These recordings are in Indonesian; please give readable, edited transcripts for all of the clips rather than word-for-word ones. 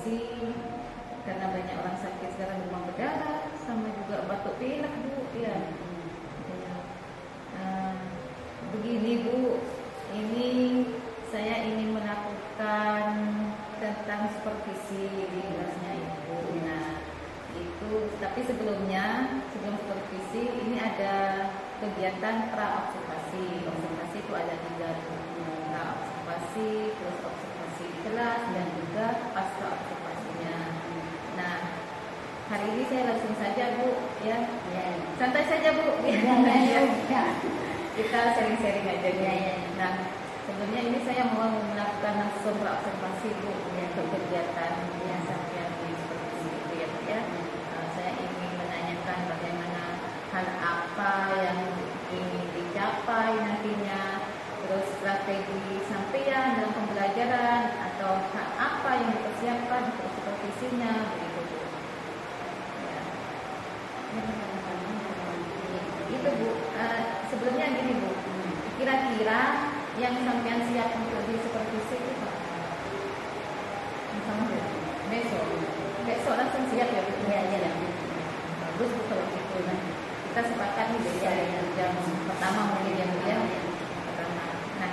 supervisi karena banyak orang sakit sekarang demam berdarah sama juga batuk pilek Bu ya. Begini Bu, ini saya ingin melakukan tentang supervisi di kelasnya Ibu. Nah itu, tapi sebelum supervisi ini ada kegiatan pra-observasi. Observasi itu ada 3, pra-observasi, terus observasi di kelas, dan juga pasca observasinya. Nah, hari ini saya langsung saja Bu, ya. Santai saja Bu. Kita sharing-sharing aja. Nah, sebelumnya ini saya mau melakukan langsung pra-observasi Bu untuk kegiatan yang saya di supervisi itu ya. Saya ingin menanyakan bagaimana hal apa yang ingin dicapai nantinya, terus strategi sampean dalam pembelajaran atau hal apa yang dipersiapkan untuk supervisinya begitu Bu. Ya. Itu Bu. Sebelumnya gini Bu, kira-kira yang sampean siap untuk di supervisi itu apa? Besok langsung siap ya Bu? Iya. Bagus Bu kalau gitu. Nah, kita sepakat nih besok jam pertama mungkin yang pertama. Nah,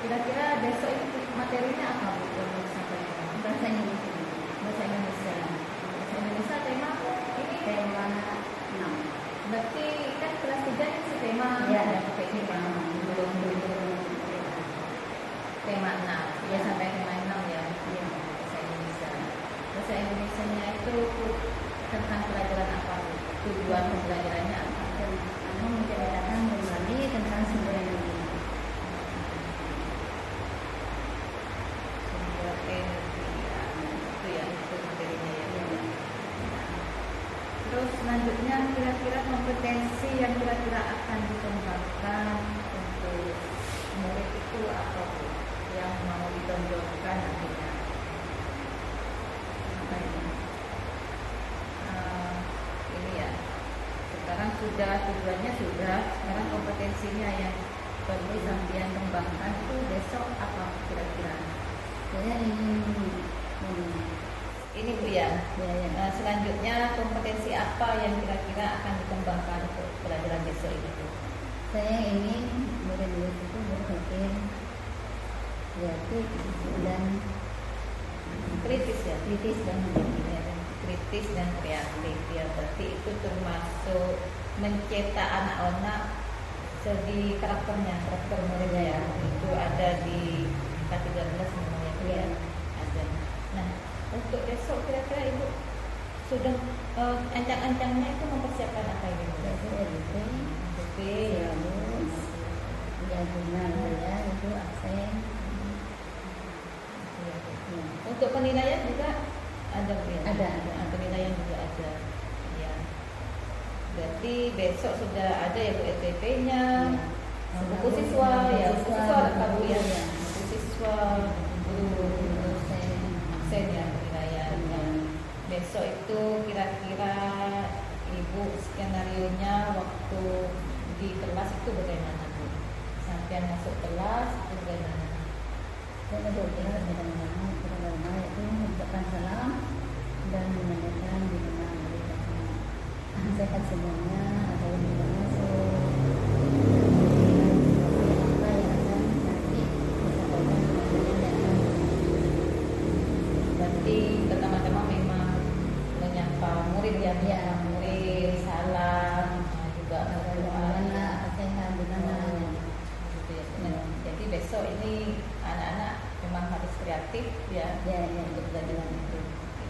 kira-kira besok itu materinya apa Bu? Bahasa Indonesia. Bahasa Indonesia tema ini tema 6. Berarti kan kelas 3 ini si tema pakai tema tema 6 ya, sampai tema 6 ya. Bahasa Indonesianya itu tentang pelajaran apa? Tujuan pembelajarannya apa? Menceritakan kembali tentang sumber energi. Sumber energi itu ya, itu materinya ya. Terus selanjutnya kira-kira kompetensi yang kira-kira akan dikembangkan untuk murid itu apa Bu? Yang mau ditonjolkan nantinya? Ini ya, sekarang sudah tujuannya sudah, sekarang kompetensinya yang perlu sampean kembangkan itu besok apa kira-kira? Saya ingin Ini Bu ya. Selanjutnya kompetensi apa yang kira-kira akan dikembangkan untuk pelajaran besok ini Bu? saya ingin murid-murid itu berpikir kreatif dan Kritis ya. kritis dan menjadi Kritis dan kreatif ya, berarti itu termasuk mencetak anak-anak segi karakter muridnya ya. Itu ada di K13 namanya ya. Ada. Nah, untuk besok kira-kira Ibu sudah ancang-ancangnya itu mempersiapkan apa ini? LP ya, gabungan ya, itu aksen. Untuk penilaian juga ada Bu ya? Ada. Penilaian juga ada. Ya. Berarti besok sudah ada ya Bu LPP-nya. Buku siswa ya, buku siswa ada Bu ya. Buku siswa, guru, aksen ya, penilaian. Besok itu kira-kira Ibu skenario-nya waktu di kelas itu bagaimana Bu? Sampai masuk kelas itu bagaimana? Saya berdoa bersama itu mengucapkan salam dan menanyakan di mana mereka sehat semuanya atau di mana masuk apa yang akan nanti disampaikan kepada Berarti pertama-tama memang menyapa murid ya, murid salam juga bagaimana apa sehat di mana. gitu ya. Jadi besok ini anak-anak memang harus kreatif ya, untuk pelajaran itu.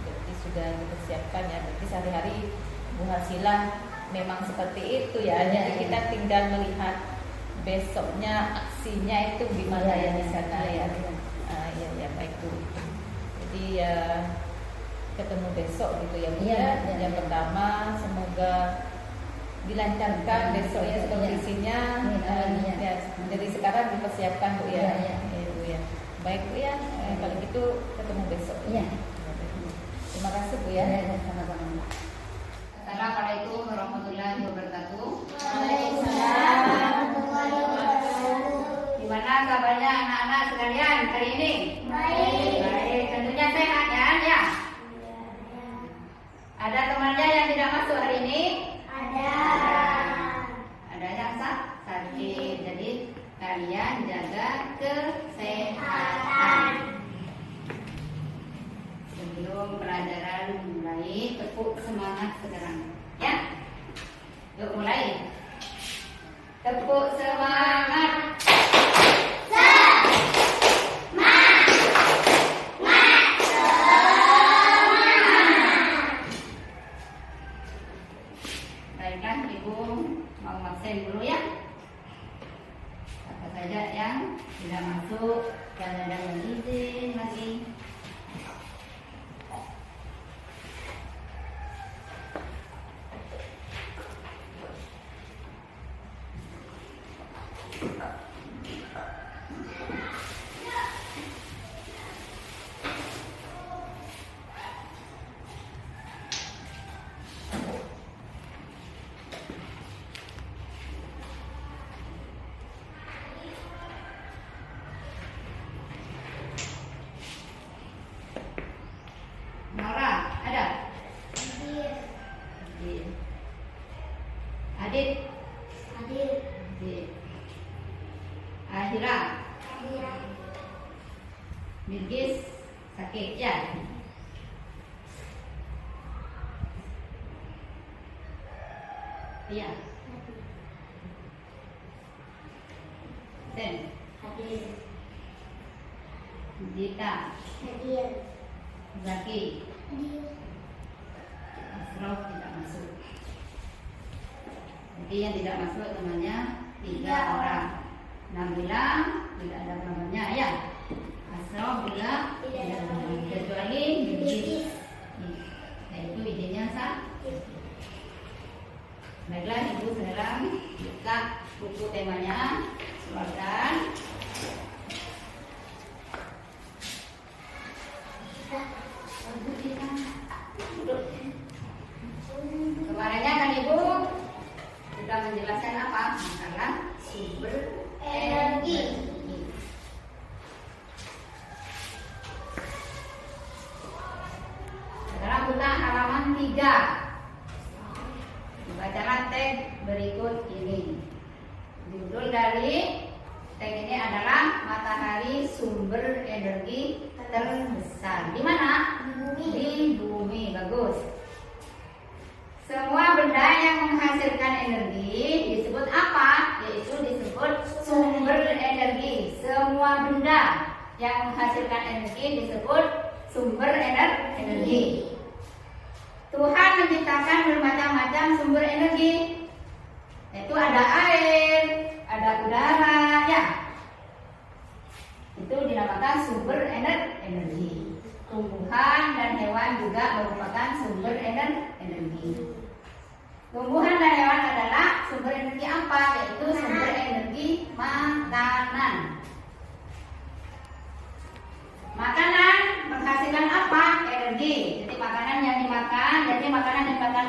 Jadi sudah dipersiapkan ya. Berarti sehari-hari Bu Hasilah memang seperti itu ya. Jadi kita tinggal melihat besoknya aksinya itu gimana ya di sana ya. Ya baik Bu. Jadi ya ketemu besok gitu ya Bu ya. Yang pertama semoga dilancarkan besoknya supervisinya. Ya, dari sekarang dipersiapkan Bu ya. Bu ya. Baik Bu ya. Kalau gitu ketemu besok. Terima kasih Bu ya. Assalamualaikum warahmatullahi wabarakatuh. Waalaikumsalam. Gimana kabarnya anak-anak sekalian hari ini? Baik. Baik, tentunya sehat ya. masuk hari ini? Ada. Ada yang sakit. Jadi kalian jaga kesehatan. Sebelum pelajaran mulai, tepuk semangat sekarang. Ya? Yuk mulai. Tepuk semangat. Baiklah, Ibu mau maksain dulu ya. Apa saja yang tidak masuk dan ada yang izin lagi. Nora, ada? Adit. Adit. Adit. Ahira. Bilgis sakit ya? Iya. Sen. Dita. Zaki. Asraf tidak masuk. Jadi yang tidak masuk namanya 3 orang. Nabila tidak ada namanya ya. Asraf juga tidak ada namanya. Kecuali Bilgis. Itu idenya sah. Baiklah, Ibu sekarang buka buku temanya, keluarkan. Kemarinnya kan Ibu sudah menjelaskan apa? Masalah sumber energi. Sekarang buka halaman 3. Bacalah teks berikut ini. Judul dari teks ini adalah matahari sumber energi terbesar. Di mana? Di bumi. Bagus. Semua benda yang menghasilkan energi disebut apa? Yaitu disebut sumber energi. Semua benda yang menghasilkan energi disebut sumber energi. Tuhan menciptakan bermacam-macam sumber energi. Yaitu ada air, ada udara, ya. Itu dinamakan sumber energi. Tumbuhan dan hewan juga merupakan sumber energi. Tumbuhan dan hewan adalah sumber energi apa? Yaitu sumber energi makanan. Makanan menghasilkan apa? Energi. Jadi makanan yang dimakan,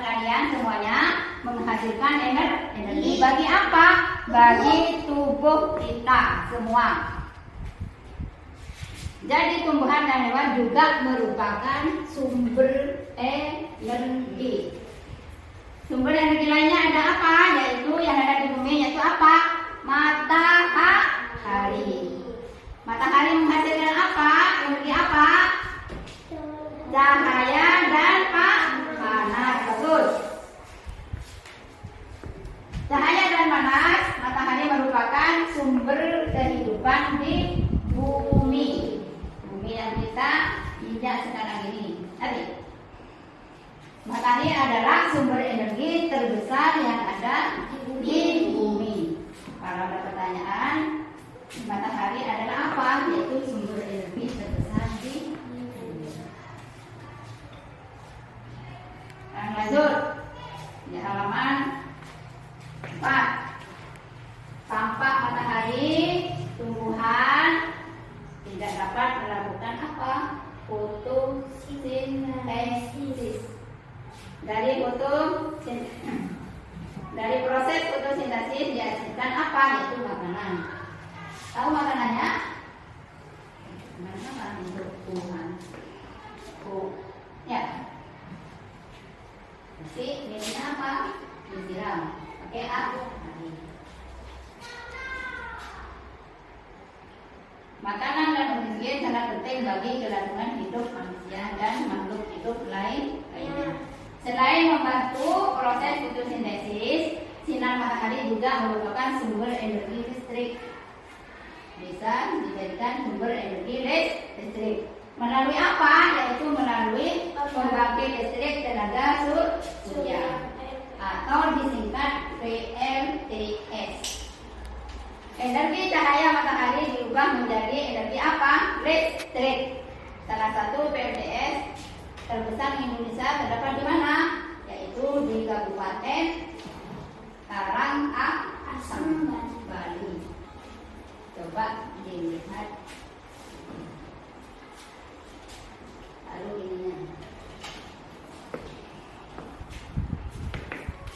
kalian semuanya menghasilkan energi. Bagi apa? Bagi tubuh kita semua. Jadi tumbuhan dan hewan juga merupakan sumber energi. Sumber energi lainnya ada apa? Yaitu yang ada di bumi, yaitu apa? Matahari. Matahari menghasilkan apa? Energi apa? Cahaya dan panas. Bagus. Cahaya dan panas, matahari merupakan sumber kehidupan di bumi. Bumi yang kita injak sekarang ini. Tadi. Matahari adalah sumber energi terbesar yang ada di bumi. Kalau ada pertanyaan, matahari adalah apa? Yaitu sumber energi terbesar di bumi. Lanjut di halaman 4. Tanpa matahari, tumbuhan tidak dapat melakukan apa? Fotosintesis. Dari proses fotosintesis dihasilkan apa? Yaitu makanan. Tahu makanannya? Makanan apa? Untuk tumbuhan. Ya. Nasi, minum apa? Disiram pakai air. Makanan dan oksigen sangat penting bagi kelangsungan hidup manusia dan makhluk hidup lainnya. Selain membantu proses fotosintesis, sinar matahari juga merupakan sumber energi listrik. Bisa dijadikan sumber energi listrik. Melalui apa? Yaitu melalui pembangkit listrik tenaga surya atau disingkat PLTS. Energi cahaya matahari diubah menjadi energi apa? Listrik. Salah satu PLTS terbesar di Indonesia terdapat di mana? Yaitu di Kabupaten Karangasem, Bali. Coba dilihat. Lalu ininya.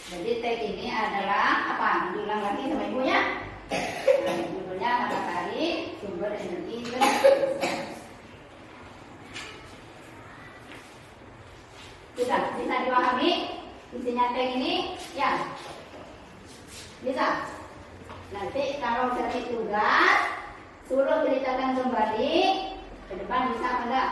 Jadi teks ini adalah apa? Diulang lagi sama ibunya. Nah, judulnya matahari sumber energi listrik. Sudah bisa dipahami isinya teks ini? Ya. Bisa. Nanti kalau cari tugas suruh ceritakan kembali ke depan, bisa apa enggak?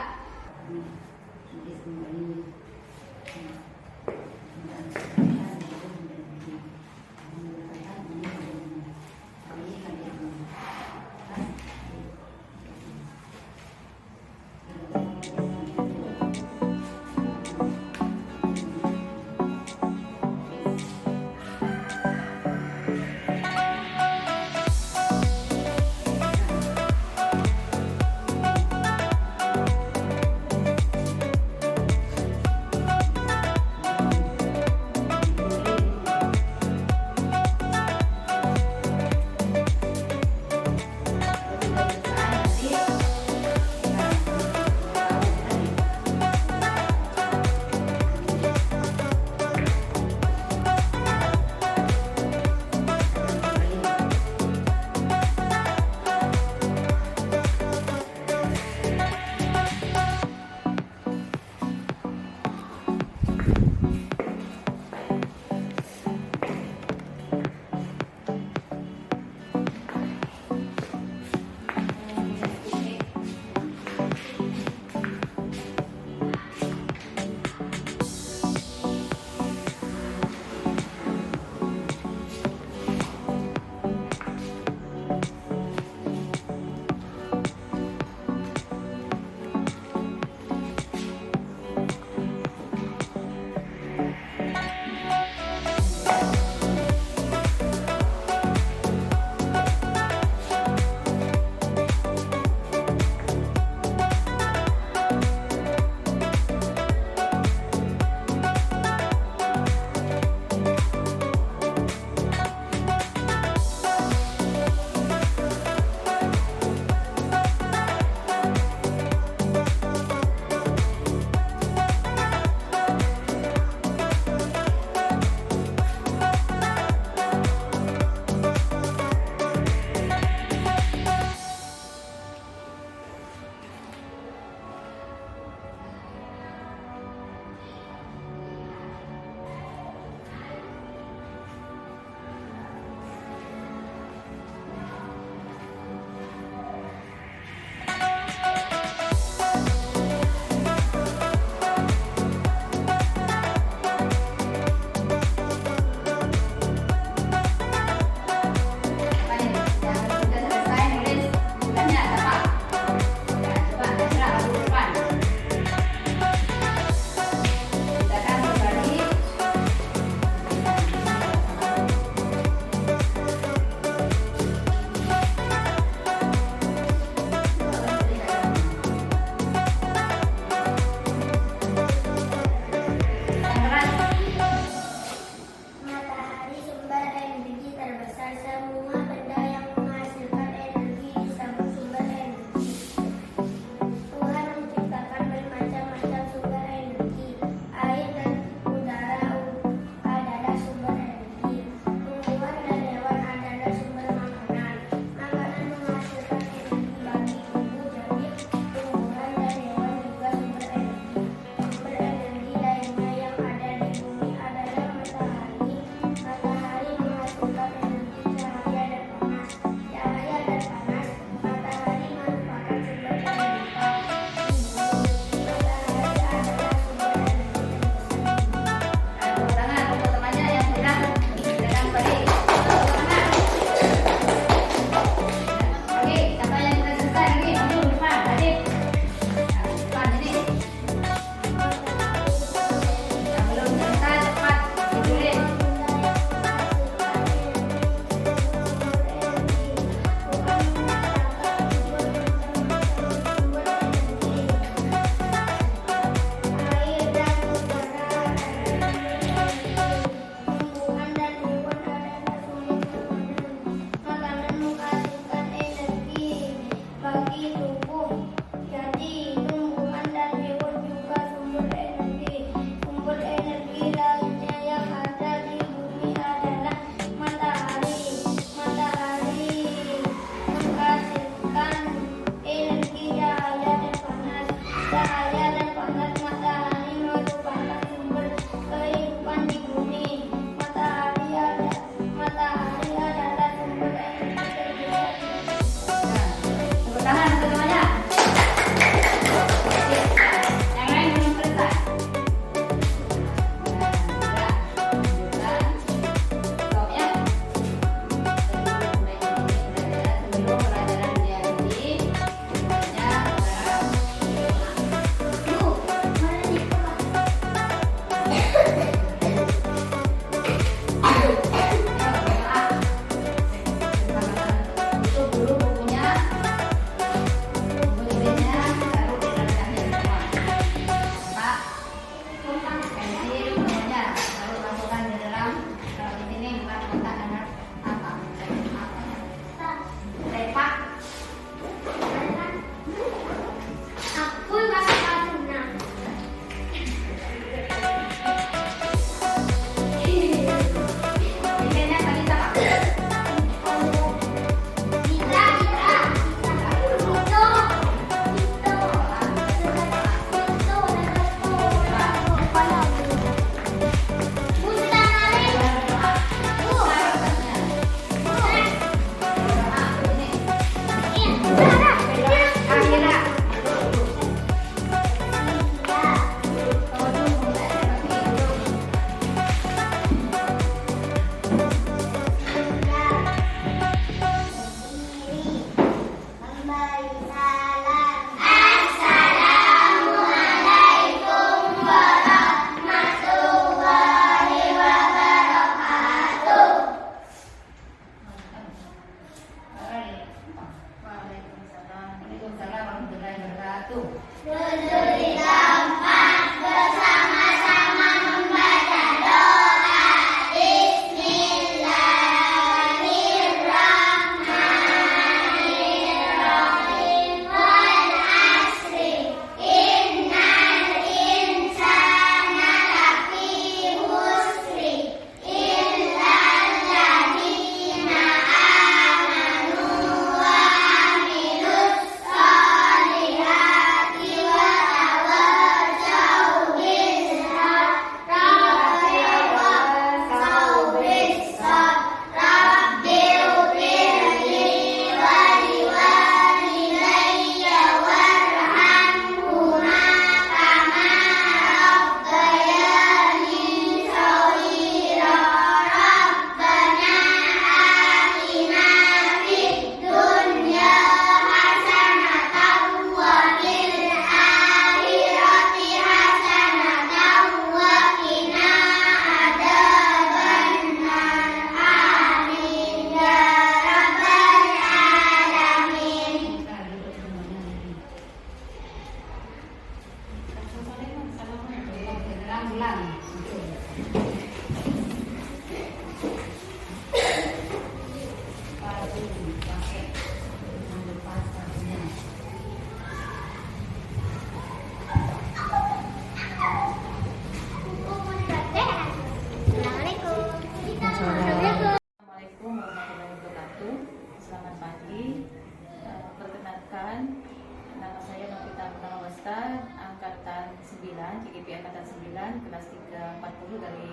angkatan 9, CGP angkatan 9, kelas 340 dari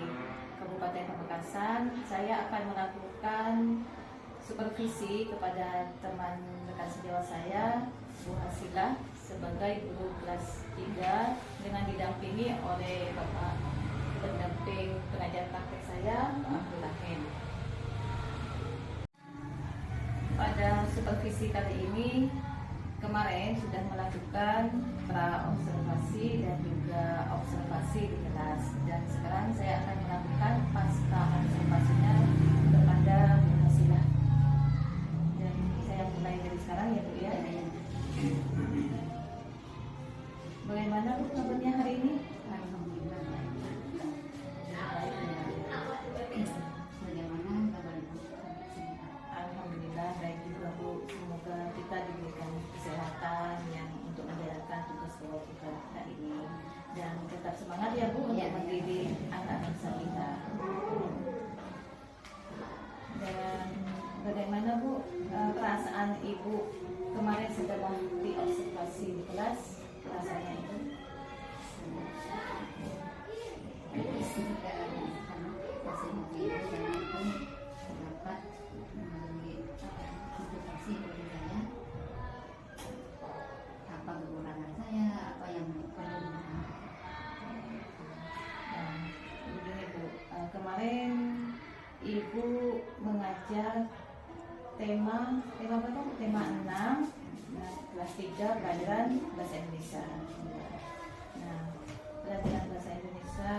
Kabupaten Pamekasan. Saya akan melakukan supervisi kepada teman rekan sejawat saya, Bu Hasilah, sebagai guru kelas 3 dengan didampingi oleh Bapak pendamping pengajar praktek saya, Pak Abdul Rahim. Pada supervisi kali ini, kemarin sudah melakukan pra-observasi dan juga observasi di kelas, dan sekarang saya akan melakukan pasca observasinya kepada Bu Hasilah. Dan saya mulai dari sekarang ya Bu ya. Bagaimana Bu kabarnya hari ini? Alhamdulillah baik. Bagaimana kabar Ibu? Alhamdulillah baik juga Bu. Semoga kita diberikan kesehatan yang untuk menjalankan tugas kita hari ini, dan tetap semangat ya Bu untuk mendidik anak bangsa kita. Dan bagaimana Bu perasaan Ibu kemarin setelah diobservasi di kelas? Rasanya Ibu? Dapat memberi motivasi kepada saya, apa kekurangan saya, apa yang perlu Begini Bu, kemarin Ibu mengajar tema apa tuh? Tema 6, kelas 3 pelajaran bahasa Indonesia. Nah, pelajaran bahasa Indonesia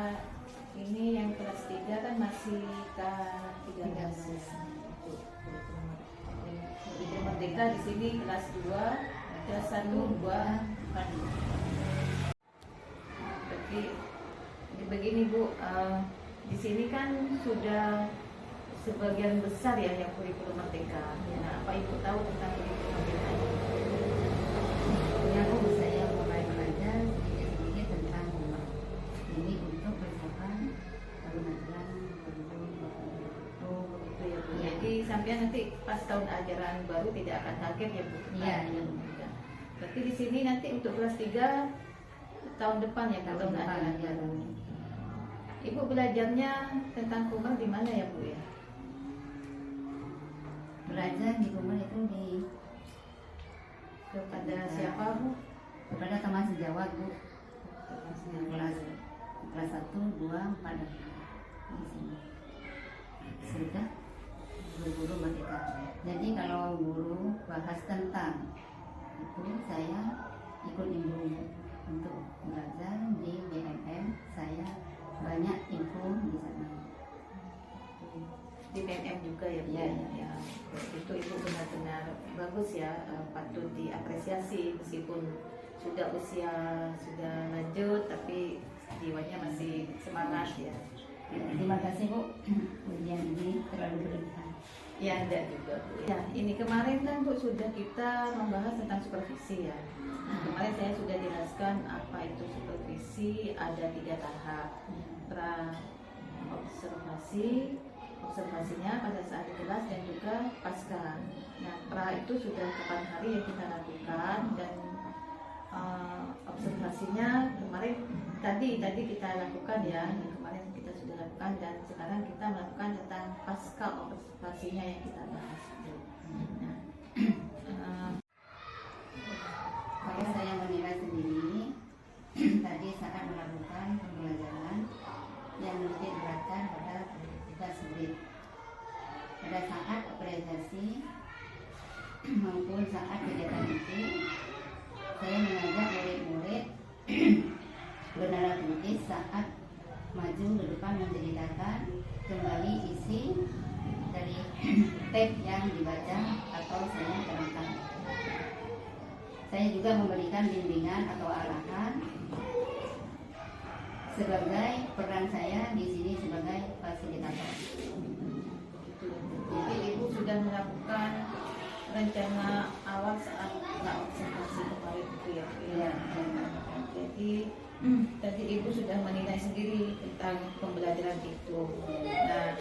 ini yang kelas 3 kan masih K13 itu Merdeka. Di sini kelas 2, kelas 1, 2 kan. Berarti begini Bu, di sini kan sudah sebagian besar ya yang kurikulum Merdeka. Nah, apa Ibu tahu tentang kurikulum Merdeka? Ya, Bu, saya mulai belajar sedikit tentang rumah ini untuk persiapan pengajaran 2020 Itu ya Bu. Jadi sampai nanti pas tahun ajaran baru tidak akan kaget ya Bu. Iya, iya. Berarti di sini nanti untuk kelas 3 tahun depan ya, tahun ajaran baru. Ibu belajarnya tentang kumar di mana ya Bu ya? belajar di rumah itu Kepada siapa Bu? kepada teman sejawat Bu, kelas 1, 2, 4 di sini sudah guru Merdeka. Jadi kalau guru bahas tentang itu, saya ikut nimbrung untuk belajar di BMM. Saya banyak info di sana. Di PNM juga ya Bu? Iya, Ya. Itu Ibu benar-benar bagus ya, patut diapresiasi meskipun sudah usia sudah lanjut tapi jiwanya masih semangat ya. Terima kasih Bu, ujian ini terlalu berlebihan. Ya enggak juga Bu. Ya, ini kemarin kan Bu sudah kita membahas tentang supervisi ya. Nah, kemarin saya sudah jelaskan apa itu supervisi, ada 3 tahap. Pra observasi, observasinya pada saat di kelas, dan juga pasca. Nah, pra itu sudah kapan hari yang kita lakukan, dan observasinya kemarin tadi kita lakukan ya, yang kemarin kita sudah lakukan, dan sekarang kita melakukan tentang pasca observasinya yang kita bahas. Nah, Kalau saya menilai sendiri, tadi saat melakukan pembelajaran yang menitik beratkan pada tugas sulit. Pada saat apresiasi maupun saat kegiatan itu, saya mengajak murid-murid bernalar kritis saat maju ke depan menceritakan kembali isi dari teks yang dibaca atau saya terangkan. Saya juga memberikan bimbingan atau arahan sebagai peran saya di sini sebagai fasilitator. jadi Ibu sudah melakukan rencana awal saat observasi kemarin itu ya. Ya, Jadi tadi Ibu sudah menilai sendiri tentang pembelajaran itu. Nah,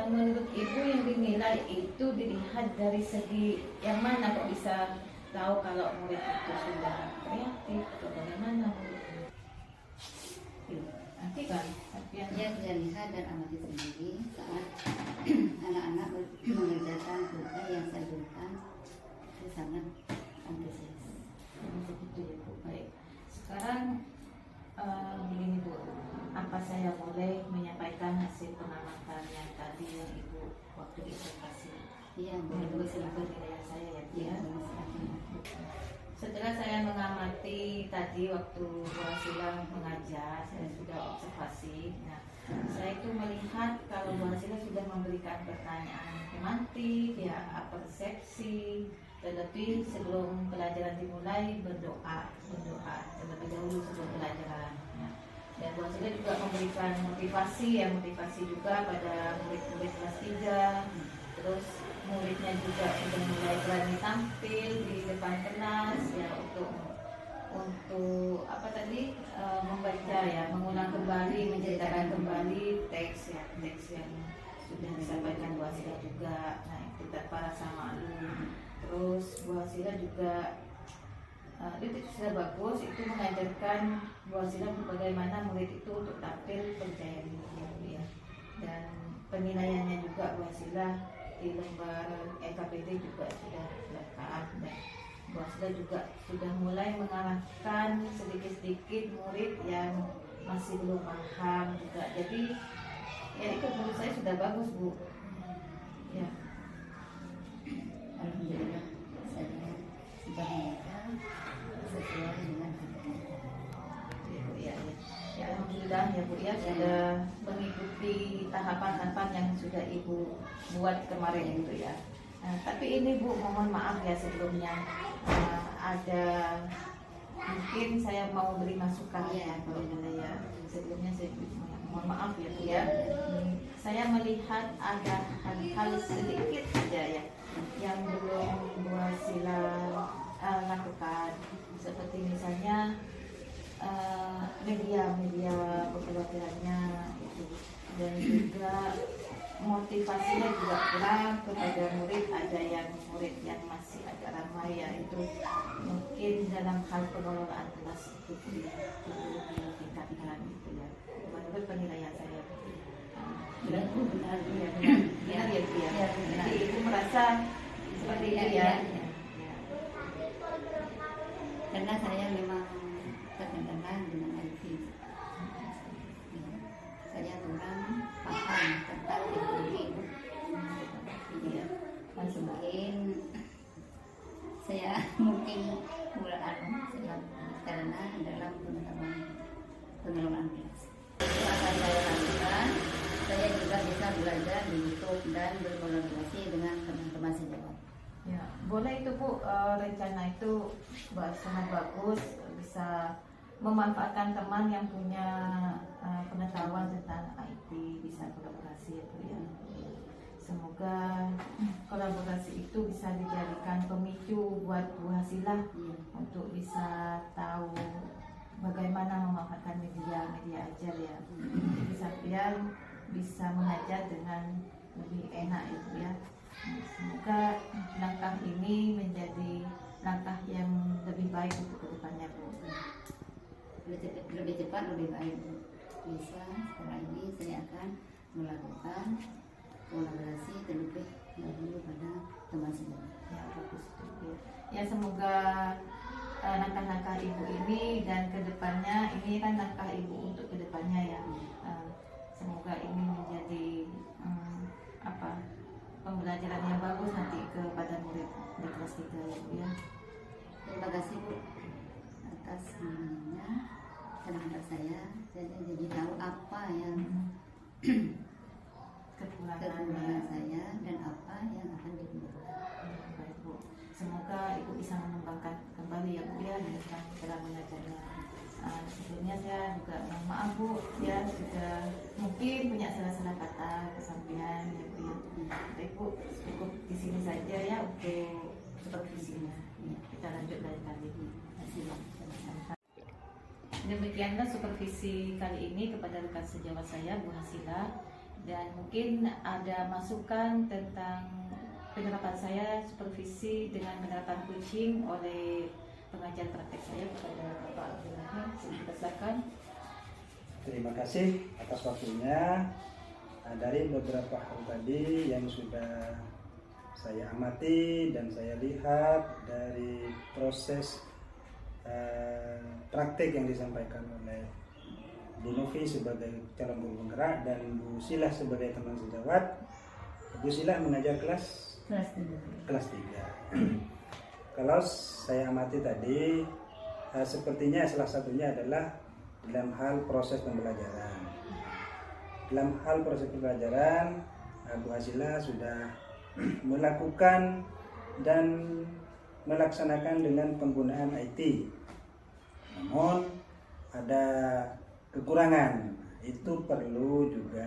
menurut Ibu yang dinilai itu dilihat dari segi yang mana kok bisa tahu kalau murid itu sudah kreatif atau bagaimana muridnya. Nanti kan Ya, saya lihat dan amati sendiri saat anak-anak mengerjakan tugas yang saya berikan, itu sangat antusias. begitu ya Bu. Baik. Sekarang begini Bu, apa saya boleh menyampaikan hasil pengamatan yang tadi yang Ibu waktu observasi? Iya, Menurut penilaian saya ya Bu ya. Setelah saya mengamati tadi waktu Bu Hasila mengajar, saya sudah observasi. Nah, saya itu melihat kalau Bu Hasila sudah memberikan pertanyaan semantik, ya persepsi, tetapi sebelum pelajaran dimulai berdoa terlebih dahulu sebelum pelajaran. Nah, dan Bu Hasila juga memberikan motivasi juga pada murid-murid kelas 3. Terus muridnya juga sudah mulai berani tampil di depan kelas ya untuk apa tadi membaca ya, mengulang kembali, menceritakan kembali teks yang sudah disampaikan Bu Hasila juga. Nah itu tanpa rasa malu. Terus Bu Hasila juga itu sudah bagus, itu mengajarkan Bu Hasila bagaimana murid itu untuk tampil percaya diri ya. Dan penilaiannya juga Bu Hasila di lembar EKPD juga sudah lengkap. Dan Bu Hasila juga sudah mulai mengarahkan sedikit-sedikit murid yang masih belum paham juga. Jadi ya itu menurut saya sudah bagus Bu. Ya. Alhamdulillah, saya sudah mengajar sesuai dengan Ya, alhamdulillah ya Bu ya sudah mengikuti tahapan-tahapan yang sudah Ibu buat kemarin itu ya. Nah, tapi ini Bu mohon maaf ya sebelumnya ada mungkin saya mau beri masukan ya kalau boleh ya. Sebelumnya saya mohon maaf ya Bu ya. Saya melihat ada hal-hal sedikit saja ya yang belum Bu Hasila lakukan, seperti misalnya media pembelajarannya itu, dan juga motivasinya juga kurang kepada murid. Ada yang murid yang masih agak ramai ya, itu mungkin dalam hal pengelolaan kelas itu perlu ditingkatkan gitu ya. Menurut penilaian saya benar ya. Jadi Ibu merasa seperti itu ya. Karena saya memang terkenal dengan IT. Saya kurang paham tentang teknologi. Iya, Mungkin saya mungkin kurang karena dalam pengelolaan kelas. Yang akan saya lakukan, saya juga bisa belajar di YouTube dan berkolaborasi dengan teman-teman sejawat. Ya, boleh itu Bu, rencana itu sangat bagus, bisa memanfaatkan teman yang punya pengetahuan tentang IT, bisa kolaborasi ya Bu ya. Semoga kolaborasi itu bisa dijadikan pemicu buat Bu Hasila untuk bisa tahu bagaimana memanfaatkan media ajar ya. Jadi sampean bisa mengajar dengan lebih enak ya Bu ya. Semoga langkah ini menjadi langkah yang lebih baik untuk kedepannya Bu. Lebih cepat lebih baik. Bisa setelah ini saya akan melakukan kolaborasi terlebih dahulu pada teman sejawat. Ya bagus itu. Ya semoga langkah-langkah Ibu ini dan kedepannya, ini kan langkah Ibu untuk kedepannya ya. Semoga ini menjadi pembelajaran yang bagus nanti kepada murid di kelas 3 ya Bu ya. Terima kasih Bu atas semuanya. Kenapa saya jadi tahu apa yang kekurangan saya dan apa yang akan digunakan. Baik Bu, semoga Ibu bisa mengembangkan kembali ya Bu ya dalam mengajarnya. Sebelumnya saya juga mohon maaf Bu ya, sudah mungkin punya salah-salah kata kesampaian ya Bu ya. Baik Bu, cukup di sini saja ya untuk supervisinya. Kita lanjut lain kali. Demikianlah supervisi kali ini kepada rekan sejawat saya Bu Hasila, dan mungkin ada masukan tentang penerapan saya supervisi dengan penerapan coaching oleh pengajar praktek saya kepada Bapak Abdul Rahim. Silakan. Terima kasih atas waktunya. Dari beberapa hal tadi yang sudah saya amati dan saya lihat dari proses praktek yang disampaikan oleh Bu Novi sebagai calon guru penggerak dan Bu Silah sebagai teman sejawat. Bu Silah mengajar kelas 3. Kalau saya amati tadi, sepertinya salah satunya adalah dalam hal proses pembelajaran. Dalam hal proses pembelajaran, Bu Hasila sudah melakukan dan melaksanakan dengan penggunaan IT. Namun ada kekurangan, itu perlu juga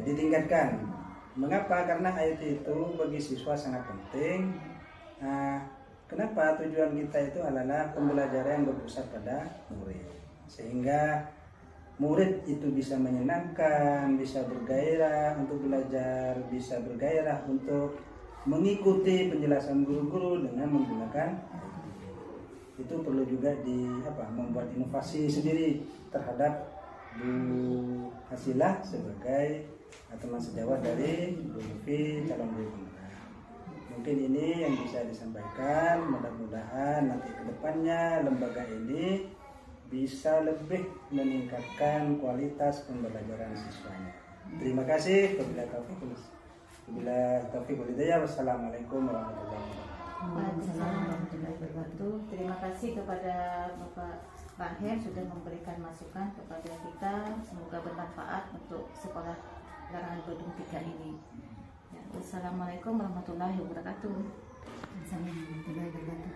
ditingkatkan. Mengapa? Karena IT itu bagi siswa sangat penting. Kenapa? Tujuan kita itu adalah pembelajaran yang berpusat pada murid, sehingga murid itu bisa menyenangkan, bisa bergairah untuk belajar, bisa bergairah untuk mengikuti penjelasan guru-guru dengan menggunakan IT. Itu perlu juga membuat inovasi sendiri terhadap Bu Hasilah sebagai teman sejawat dari Bu Novi calon guru penggerak. Mungkin ini yang bisa disampaikan. Mudah-mudahan nanti ke depannya lembaga ini bisa lebih meningkatkan kualitas pembelajaran siswanya. Terima kasih. Bila taufiq wal hidayah. Wassalamualaikum warahmatullahi wabarakatuh. Waalaikumsalam warahmatullahi wabarakatuh. Terima kasih kepada Bapak Rahim sudah memberikan masukan kepada kita. Semoga bermanfaat untuk sekolah Larangan Badung 3 ini. Ya, wassalamualaikum warahmatullahi wabarakatuh. Assalamualaikum warahmatullahi wabarakatuh.